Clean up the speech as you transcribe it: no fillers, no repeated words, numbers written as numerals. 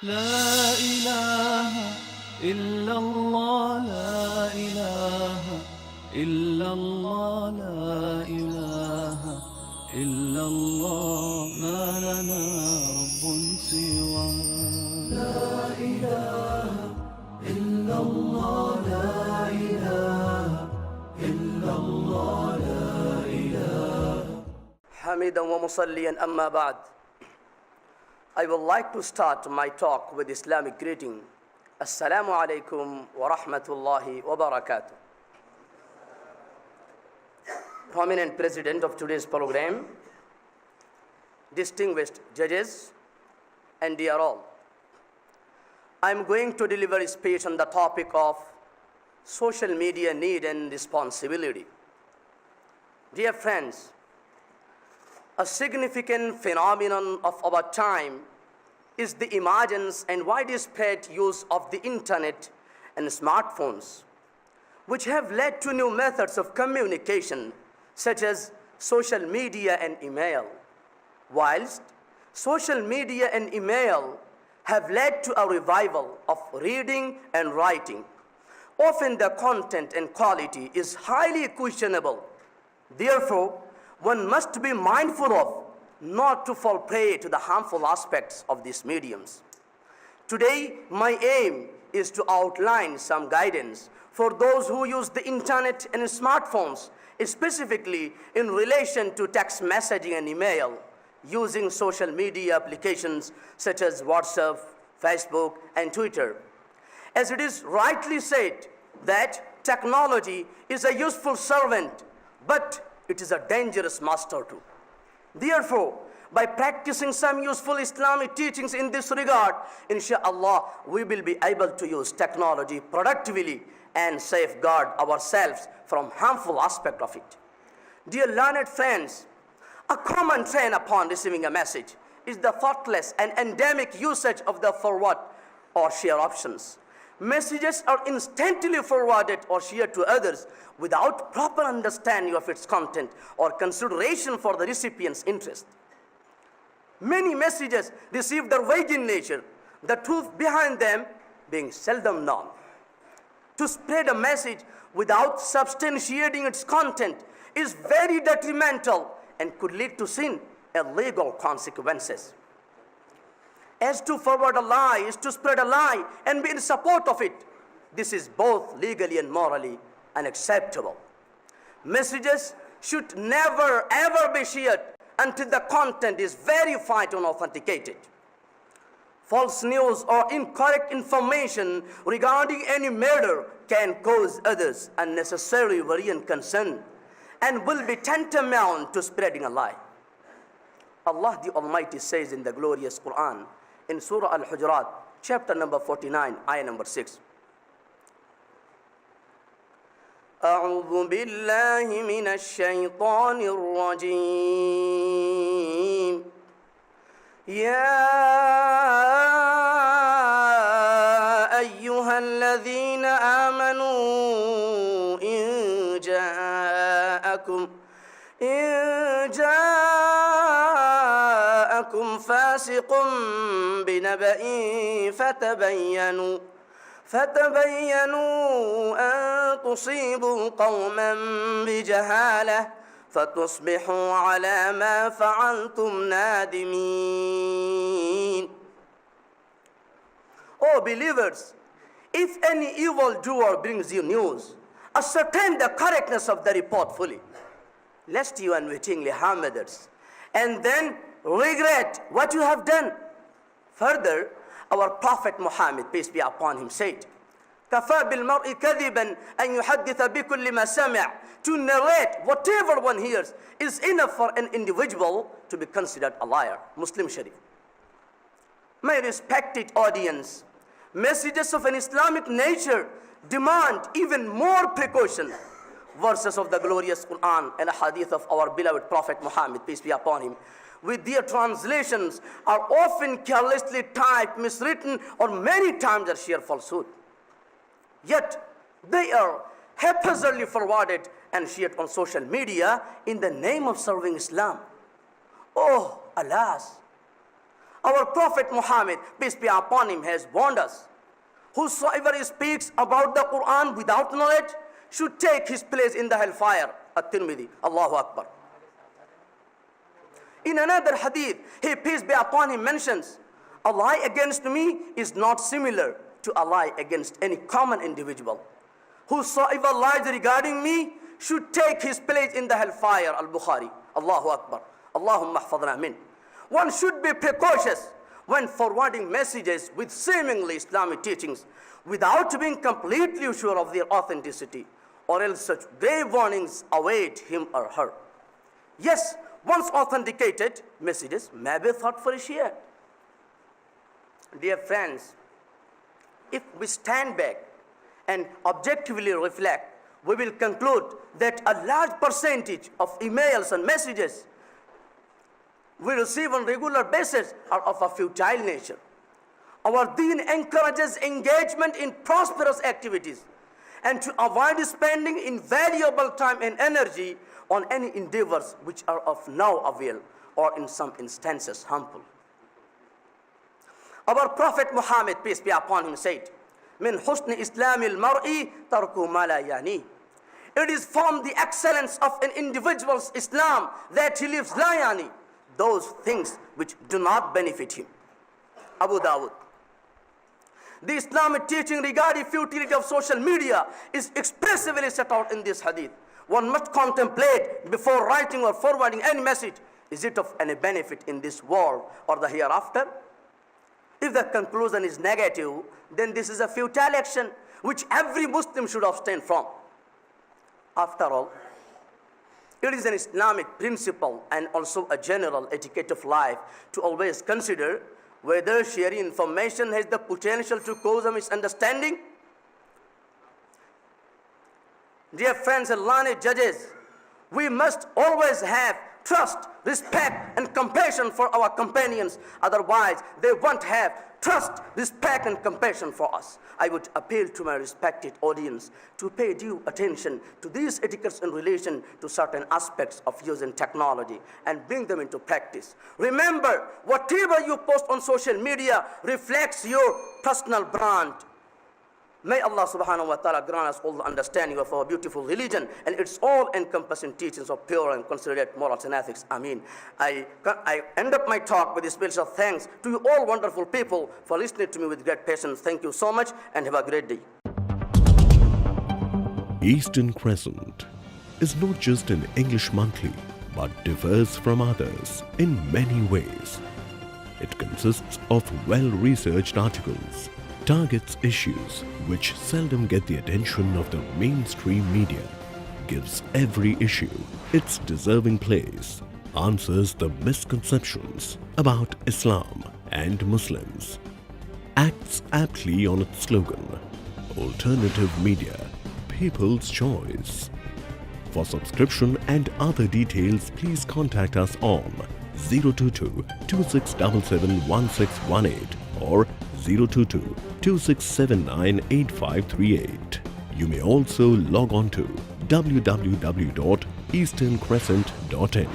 لا إله إلا الله لا إله إلا الله لا إله إلا الله ما لنا رب سوى لا إله إلا الله لا إله إلا الله لا إله حميدا ومصليا أما بعد. I would like to start my talk with Islamic greeting. Assalamu alaikum wa rahmatullahi wa barakatuh. Prominent president of today's program, distinguished judges, and dear all, I am going to deliver a speech on the topic of social media need and responsibility. Dear friends, a significant phenomenon of our time is the emergence and widespread use of the internet and smartphones, which have led to new methods of communication, such as social media and email. Whilst social media and email have led to a revival of reading and writing, often the content and quality is highly questionable. Therefore, one must be mindful of not to fall prey to the harmful aspects of these mediums. Today, my aim is to outline some guidance for those who use the internet and smartphones, specifically in relation to text messaging and email, using social media applications such as WhatsApp, Facebook, and Twitter. As it is rightly said that technology is a useful servant, but it is a dangerous master too. Therefore, by practicing some useful Islamic teachings in this regard, inshallah, we will be able to use technology productively and safeguard ourselves from harmful aspect of it. Dear learned friends, a common trend upon receiving a message is the thoughtless and endemic usage of the forward or share options. Messages are instantly forwarded or shared to others without proper understanding of its content or consideration for the recipient's interest. Many messages receive their vague in nature, the truth behind them being seldom known. To spread a message without substantiating its content is very detrimental and could lead to sin and legal consequences. As to forward a lie is to spread a lie and be in support of it. This is both legally and morally unacceptable. Messages should never ever be shared until the content is verified and authenticated. False news or incorrect information regarding any matter can cause others unnecessary worry and concern and will be tantamount to spreading a lie. Allah the Almighty says in the glorious Quran, in Surah Al-Hujurat, chapter number 49, ayah number 6. أعوذ بالله من الشيطان الرجيم يا أيها الذين آمنوا إن جاءكم فاسق بنبأ فتبينوا أن تصيبوا قوما بجهالة فتصبحوا على ما فعلتم نادمين. O believers, if any evildoer brings you news, ascertain the correctness of the report fully, lest you unwittingly harm others, and then regret what you have done. Further, our Prophet Muhammad, peace be upon him, said, كَفَى بِالْمَرْءِ كَذِبًا أَنْ يُحَدِّثَ بِكُلِّ مَا سَمِعَ. To narrate whatever one hears is enough for an individual to be considered a liar. Muslim Sharif. My respected audience, messages of an Islamic nature demand even more precaution. Verses of the glorious Quran and a hadith of our beloved Prophet Muhammad, peace be upon him, with their translations are often carelessly typed, miswritten, or many times are sheer falsehood. Yet, they are haphazardly forwarded and shared on social media in the name of serving Islam. Oh, alas! Our Prophet Muhammad, peace be upon him, has warned us. Whosoever speaks about the Quran without knowledge should take his place in the hellfire. At-Tirmidhi. Allahu Akbar. In another hadith, he, peace be upon him, mentions, a lie against me is not similar to a lie against any common individual. Whosoever lies regarding me should take his place in the hellfire. Al-Bukhari. Allahu Akbar. Allahumma hafadna min. One should be precautious when forwarding messages with seemingly Islamic teachings without being completely sure of their authenticity, or else such grave warnings await him or her. Yes, once authenticated messages may be thought for shared. Dear friends, if we stand back and objectively reflect, we will conclude that a large percentage of emails and messages we receive on regular basis are of a futile nature. Our deen encourages engagement in prosperous activities and to avoid spending invaluable time and energy on any endeavors which are of no avail or in some instances harmful. Our Prophet Muhammad, peace be upon him, said, "Min husni Islamil mar'i tarku ma la yani." It is from the excellence of an individual's Islam that he lives la yani, those things which do not benefit him. Abu Dawud. The Islamic teaching regarding futility of social media is expressively set out in this hadith. One must contemplate before writing or forwarding any message. Is it of any benefit in this world or the hereafter? If the conclusion is negative, then this is a futile action which every Muslim should abstain from. After all, it is an Islamic principle and also a general etiquette of life to always consider whether sharing information has the potential to cause a misunderstanding. Dear friends and learned judges, we must always have trust, respect, and compassion for our companions. Otherwise, they won't have trust, respect, and compassion for us. I would appeal to my respected audience to pay due attention to these etiquettes in relation to certain aspects of using technology and bring them into practice. Remember, whatever you post on social media reflects your personal brand. May Allah subhanahu wa ta'ala grant us all the understanding of our beautiful religion and its all-encompassing teachings of pure and considerate morals and ethics. Ameen. I end up my talk with a special thanks to you all wonderful people for listening to me with great patience. Thank you so much and have a great day. Eastern Crescent is not just an English monthly, but differs from others in many ways. It consists of well-researched articles, targets issues which seldom get the attention of the mainstream media, gives every issue its deserving place, answers the misconceptions about Islam and Muslims, acts aptly on its slogan, Alternative Media, People's Choice. For subscription and other details, please contact us on 022 2677 1618 or 022-2679-8538. You may also log on to www.easterncrescent.in.